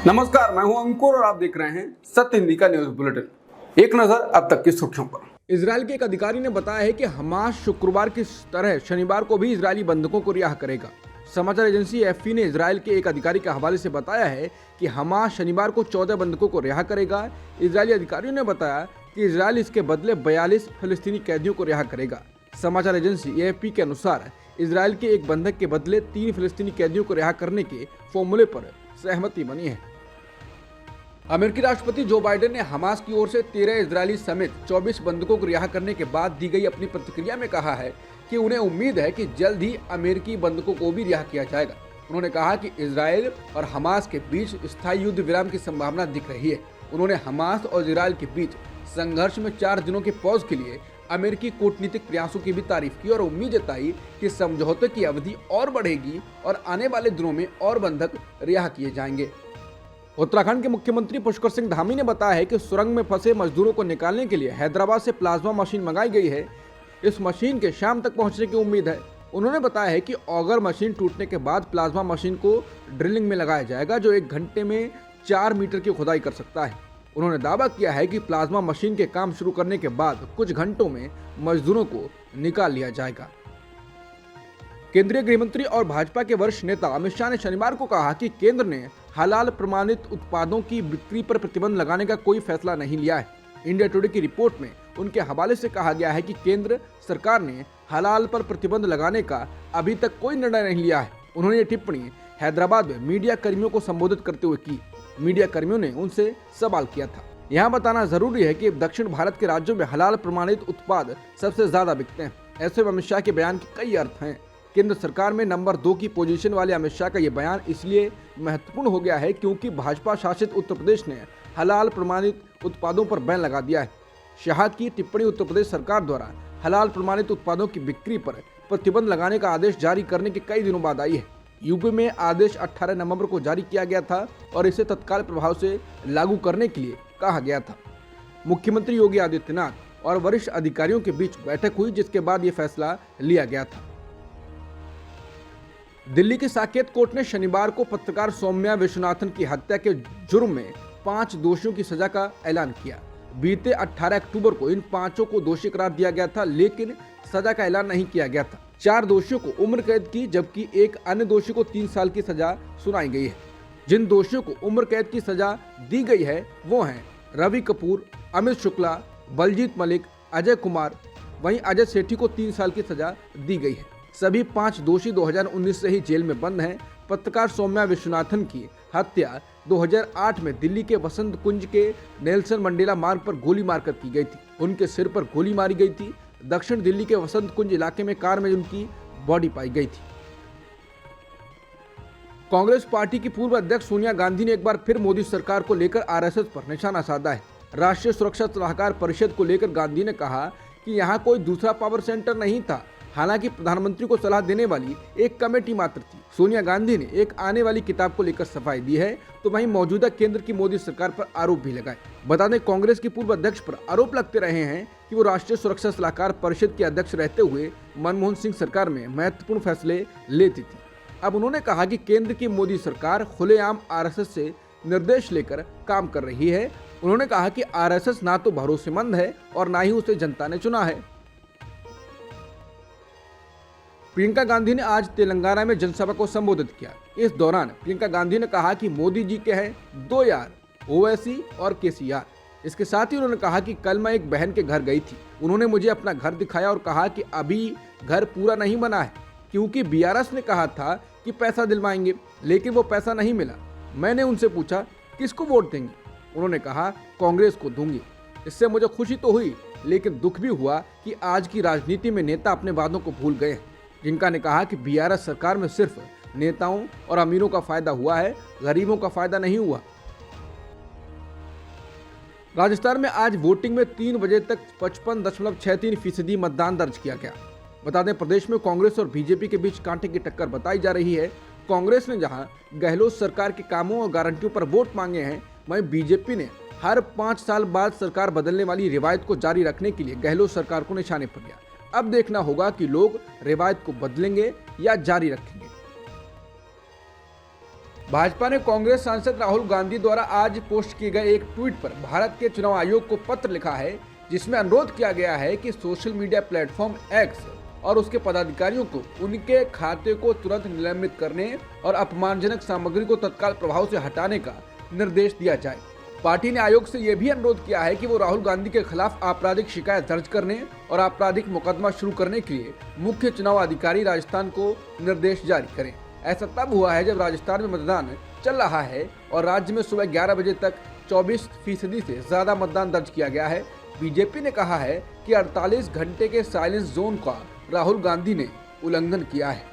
नमस्कार, मैं हूं अंकुर और आप देख रहे हैं सत्य हिंदी का न्यूज बुलेटिन। एक नजर अब तक की सुर्खियों पर। इजरायल के एक अधिकारी ने बताया है कि हमास शुक्रवार की तरह शनिवार को भी इजरायली बंधकों को रिहा करेगा। समाचार एजेंसी एएफपी ने इजरायल के एक अधिकारी के हवाले से बताया है कि हमास शनिवार को 14 बंधकों को रिहा करेगा। इजरायली अधिकारियों ने बताया कि इजरायल इसके बदले 42 फिलिस्तीनी कैदियों को रिहा करेगा। समाचार एजेंसी एएफपी के अनुसार इजरायल के एक बंधक के बदले 3 फिलिस्तीनी कैदियों को रिहा करने के फॉर्मूले पर सहमति बनी है। अमेरिकी राष्ट्रपति जो बाइडेन ने हमास की ओर से 13 इजरायली समेत 24 बंधकों को रिहा करने के बाद दी गई अपनी प्रतिक्रिया में कहा है कि उन्हें उम्मीद है कि जल्द ही अमेरिकी बंधकों को भी रिहा किया जाएगा। उन्होंने कहा कि इजरायल और हमास के बीच स्थायी युद्ध विराम की संभावना दिख रही है। उन्होंने हमास और इजरायल के बीच संघर्ष में 4 दिनों के पॉज के लिए अमेरिकी कूटनीतिक प्रयासों की भी तारीफ की और उम्मीद जताई कि समझौते की अवधि और बढ़ेगी और आने वाले दिनों में और बंधक रिहा किए जाएंगे। उत्तराखंड के मुख्यमंत्री पुष्कर सिंह धामी ने बताया है कि सुरंग में फंसे मजदूरों को निकालने के लिए हैदराबाद से प्लाज्मा मशीन मंगाई गई है। इस मशीन के शाम तक पहुंचने की उम्मीद है। उन्होंने बताया है कि ऑगर मशीन टूटने के बाद प्लाज्मा मशीन को ड्रिलिंग में लगाया जाएगा, जो 1 घंटे में 4 मीटर की खुदाई कर सकता है। उन्होंने दावा किया है कि प्लाज्मा मशीन के काम शुरू करने के बाद कुछ घंटों में मजदूरों को निकाल लिया जाएगा। केंद्रीय गृहमंत्री और भाजपा के वरिष्ठ नेता अमित शाह ने शनिवार को कहा कि केंद्र ने हलाल प्रमाणित उत्पादों की बिक्री पर प्रतिबंध लगाने का कोई फैसला नहीं लिया है। इंडिया टुडे की रिपोर्ट में उनके हवाले से कहा गया है कि केंद्र सरकार ने हलाल पर प्रतिबंध लगाने का अभी तक कोई निर्णय नहीं लिया है। उन्होंने ये टिप्पणी हैदराबाद में मीडिया कर्मियों को संबोधित करते हुए की। मीडिया कर्मियों ने उनसे सवाल किया था। यहाँ बताना जरूरी है कि दक्षिण भारत के राज्यों में हलाल प्रमाणित उत्पाद सबसे ज्यादा बिकते हैं। ऐसे में अमित शाह के बयान के कई अर्थ हैं। केंद्र सरकार में नंबर 2 की पोजीशन वाले अमित शाह का ये बयान इसलिए महत्वपूर्ण हो गया है क्योंकि भाजपा शासित उत्तर प्रदेश ने हलाल प्रमाणित उत्पादों पर बैन लगा दिया है। शाह की टिप्पणी उत्तर प्रदेश सरकार द्वारा हलाल प्रमाणित उत्पादों की बिक्री पर प्रतिबंध लगाने का आदेश जारी करने के कई दिनों बाद आई है। यूपी में आदेश 18 नवंबर को जारी किया गया था और इसे तत्काल प्रभाव से लागू करने के लिए कहा गया था। मुख्यमंत्री योगी आदित्यनाथ और वरिष्ठ अधिकारियों के बीच बैठक हुई, जिसके बाद ये फैसला लिया गया था। दिल्ली की साकेत कोर्ट ने शनिवार को पत्रकार सौम्या विश्वनाथन की हत्या के जुर्म में 5 दोषियों की सजा का ऐलान किया। बीते 18 अक्टूबर को इन 5 को दोषी करार दिया गया था, लेकिन सजा का ऐलान नहीं किया गया था। 4 दोषियों को उम्र कैद की, जबकि एक अन्य दोषी को 3 साल की सजा सुनाई गई है। जिन दोषियों को उम्र कैद की सजा दी गई है वो हैं रवि कपूर, अमित शुक्ला, बलजीत मलिक, अजय कुमार। वहीं अजय सेठी को 3 साल की सजा दी गई है। सभी 5 दोषी 2019 से ही जेल में बंद हैं। पत्रकार सौम्या विश्वनाथन की हत्या 2008 में दिल्ली के वसंत कुंज के नेल्सन मंडेला मार्ग पर गोली मारकर की गई थी। उनके सिर पर गोली मारी गई थी। दक्षिण दिल्ली के वसंत कुंज इलाके में कार में उनकी बॉडी पाई गई थी। कांग्रेस पार्टी की पूर्व अध्यक्ष सोनिया गांधी ने एक बार फिर मोदी सरकार को लेकर आरएसएस पर निशाना साधा है। राष्ट्रीय सुरक्षा सलाहकार परिषद को लेकर गांधी ने कहा कि यहाँ कोई दूसरा पावर सेंटर नहीं था, हालांकि प्रधानमंत्री को सलाह देने वाली एक कमेटी मात्र थी। सोनिया गांधी ने एक आने वाली किताब को लेकर सफाई दी है, तो वहीं मौजूदा केंद्र की मोदी सरकार पर आरोप भी लगाए। बता दें, कांग्रेस की पूर्व अध्यक्ष पर आरोप लगते रहे हैं कि वो राष्ट्रीय सुरक्षा सलाहकार परिषद के अध्यक्ष रहते हुए मनमोहन सिंह सरकार में महत्वपूर्ण फैसले लेती थी। अब उन्होंने कहा कि केंद्र की मोदी सरकार खुलेआम आरएसएस से निर्देश लेकर काम कर रही है। उन्होंने कहा कि आरएसएस ना तो भरोसेमंद है और ना ही उसे जनता ने चुना है। प्रियंका गांधी ने आज तेलंगाना में जनसभा को संबोधित किया। इस दौरान प्रियंका गांधी ने कहा कि मोदी जी के हैं 2 यार, ओवैसी और केसीआर। इसके साथ ही उन्होंने कहा कि कल मैं एक बहन के घर गई थी। उन्होंने मुझे अपना घर दिखाया और कहा कि अभी घर पूरा नहीं बना है, क्योंकि बीआरएस ने कहा था कि पैसा दिलवाएंगे, लेकिन वो पैसा नहीं मिला। मैंने उनसे पूछा किसको वोट देंगे, उन्होंने कहा कांग्रेस को दूंगी। इससे मुझे खुशी तो हुई, लेकिन दुख भी हुआ कि आज की राजनीति में नेता अपने वादों को भूल गए हैं। जिनका ने कहा कि बीआरएस सरकार में सिर्फ नेताओं और अमीरों का फायदा हुआ है, गरीबों का फायदा नहीं हुआ। राजस्थान में आज वोटिंग में 3 बजे तक 55.63% मतदान दर्ज किया गया। बता दें, प्रदेश में कांग्रेस और बीजेपी के बीच कांटे की टक्कर बताई जा रही है। कांग्रेस ने जहां गहलोत सरकार के कामों और गारंटियों पर वोट मांगे हैं, वहीं बीजेपी ने हर 5 साल बाद सरकार बदलने वाली रिवायत को जारी रखने के लिए गहलोत सरकार को निशाने पर लिया। अब देखना होगा कि लोग रिवायत को बदलेंगे या जारी रखेंगे। भाजपा ने कांग्रेस सांसद राहुल गांधी द्वारा आज पोस्ट किए गए एक ट्वीट पर भारत के चुनाव आयोग को पत्र लिखा है, जिसमें अनुरोध किया गया है कि सोशल मीडिया प्लेटफॉर्म एक्स और उसके पदाधिकारियों को उनके खाते को तुरंत निलंबित करने और अपमानजनक सामग्री को तत्काल प्रभाव से हटाने का निर्देश दिया जाए। पार्टी ने आयोग से यह भी अनुरोध किया है कि वो राहुल गांधी के खिलाफ आपराधिक शिकायत दर्ज करने और आपराधिक मुकदमा शुरू करने के लिए मुख्य चुनाव अधिकारी राजस्थान को निर्देश जारी करें। ऐसा तब हुआ है जब राजस्थान में मतदान चल रहा है और राज्य में सुबह 11 बजे तक 24% से ज्यादा मतदान दर्ज किया गया है। बीजेपी ने कहा है कि 48 घंटे के साइलेंस जोन का राहुल गांधी ने उल्लंघन किया है।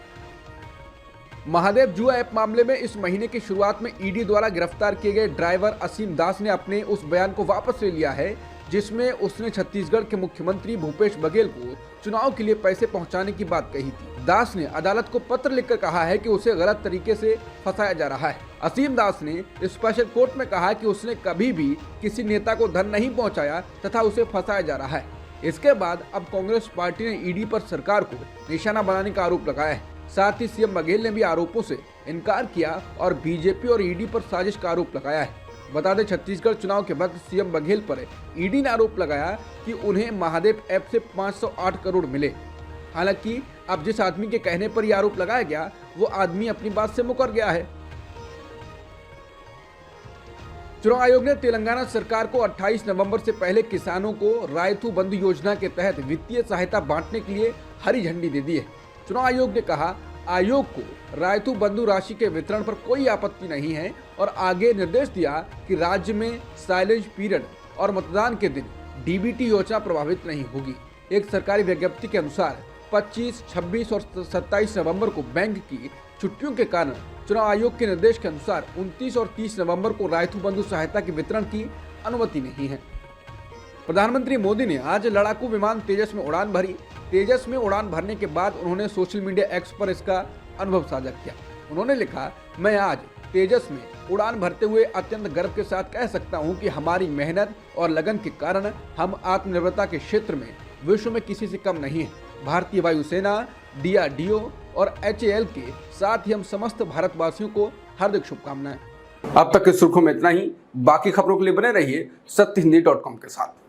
महादेव जुआ ऐप मामले में इस महीने की शुरुआत में ईडी द्वारा गिरफ्तार किए गए ड्राइवर असीम दास ने अपने उस बयान को वापस ले लिया है, जिसमें उसने छत्तीसगढ़ के मुख्यमंत्री भूपेश बघेल को चुनाव के लिए पैसे पहुंचाने की बात कही थी। दास ने अदालत को पत्र लिखकर कहा है कि उसे गलत तरीके से फंसाया जा रहा है। असीम दास ने स्पेशल कोर्ट में कहा कि उसने कभी भी किसी नेता को धन नहीं पहुंचाया तथा उसे फंसाया जा रहा है। इसके बाद अब कांग्रेस पार्टी ने ईडी पर सरकार को निशाना बनाने का आरोप लगाया है। साथ ही सीएम बघेल ने भी आरोपों से इनकार किया और बीजेपी और ईडी पर साजिश का आरोप लगाया है। बता दें, छत्तीसगढ़ चुनाव के वक्त सीएम बघेल पर ईडी ने आरोप लगाया कि उन्हें महादेव ऐप से 508 करोड़ मिले। हालांकि अब जिस आदमी के कहने पर यह आरोप लगाया गया वो आदमी अपनी बात से मुकर गया है। चुनाव आयोग ने तेलंगाना सरकार को 28 नवंबर से पहले किसानों को रायतू बंधु योजना के तहत वित्तीय सहायता बांटने के लिए हरी झंडी दे दी है। चुनाव आयोग ने कहा, आयोग को रायतू बंधु राशि के वितरण पर कोई आपत्ति नहीं है और आगे निर्देश दिया कि राज्य में साइलेंस पीरियड और मतदान के दिन डीबीटी योजना प्रभावित नहीं होगी। एक सरकारी विज्ञप्ति के अनुसार 25, 26 और 27 नवंबर को बैंक की छुट्टियों के कारण चुनाव आयोग के निर्देश के अनुसार 29 और 30 नवंबर को रायतू बंधु सहायता के वितरण की अनुमति नहीं है। प्रधानमंत्री मोदी ने आज लड़ाकू विमान तेजस में उड़ान भरी। तेजस में उड़ान भरने के बाद उन्होंने सोशल मीडिया एक्स पर इसका अनुभव साझा किया। उन्होंने लिखा, मैं आज तेजस में उड़ान भरते हुए अत्यंत गर्व के साथ कह सकता हूं कि हमारी मेहनत और लगन के कारण हम आत्मनिर्भरता के क्षेत्र में विश्व में किसी से कम नहीं है। भारतीय वायुसेना, DRDO और HAL के साथ ही हम समस्त भारतवासियों को हार्दिक शुभकामनाएं। अब तक की सुर्खियों में इतना ही। बाकी खबरों के लिए बने रहिए सत्यहिंदी.com के साथ।